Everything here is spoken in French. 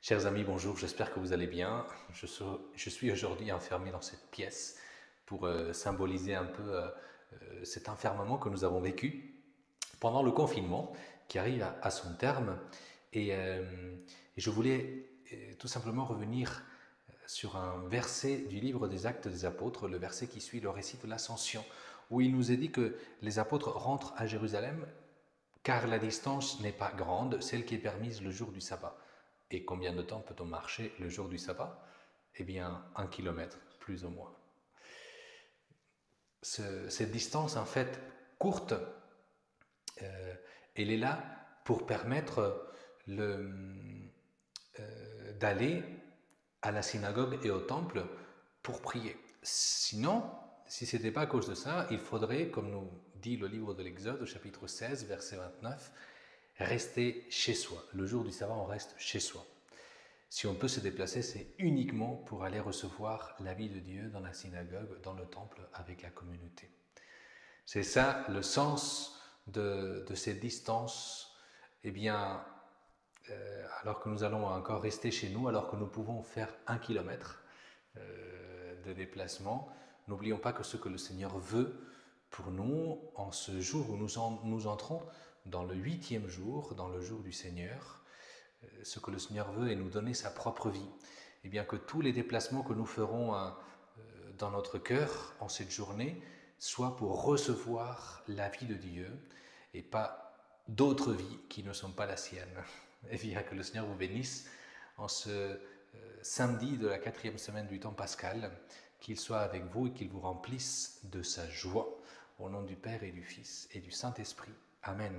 Chers amis, bonjour, j'espère que vous allez bien. Je suis aujourd'hui enfermé dans cette pièce pour symboliser un peu cet enfermement que nous avons vécu pendant le confinement qui arrive à son terme. Et je voulais tout simplement revenir sur un verset du livre des Actes des Apôtres, le verset qui suit le récit de l'Ascension, où il nous est dit que les apôtres rentrent à Jérusalem car la distance n'est pas grande, celle qui est permise le jour du sabbat. Et combien de temps peut-on marcher le jour du sabbat? Eh bien, 1 kilomètre, plus ou moins. Cette distance, en fait, courte, elle est là pour permettre d'aller à la synagogue et au temple pour prier. Sinon, si ce n'était pas à cause de ça, il faudrait, comme nous dit le livre de l'Exode, au chapitre 16, verset 29, rester chez soi. Le jour du sabbat, on reste chez soi. Si on peut se déplacer, c'est uniquement pour aller recevoir la vie de Dieu dans la synagogue, dans le temple, avec la communauté. C'est ça le sens de cette distance. Eh bien, alors que nous allons encore rester chez nous, alors que nous pouvons faire 1 kilomètre de déplacement, n'oublions pas que ce que le Seigneur veut pour nous en ce jour où nous entrons dans le 8e jour, dans le jour du Seigneur, ce que le Seigneur veut est nous donner sa propre vie. Et bien que tous les déplacements que nous ferons dans notre cœur en cette journée soient pour recevoir la vie de Dieu et pas d'autres vies qui ne sont pas la sienne. Et bien que le Seigneur vous bénisse en ce samedi de la 4e semaine du temps pascal, qu'il soit avec vous et qu'il vous remplisse de sa joie. Au nom du Père et du Fils et du Saint-Esprit. Amen.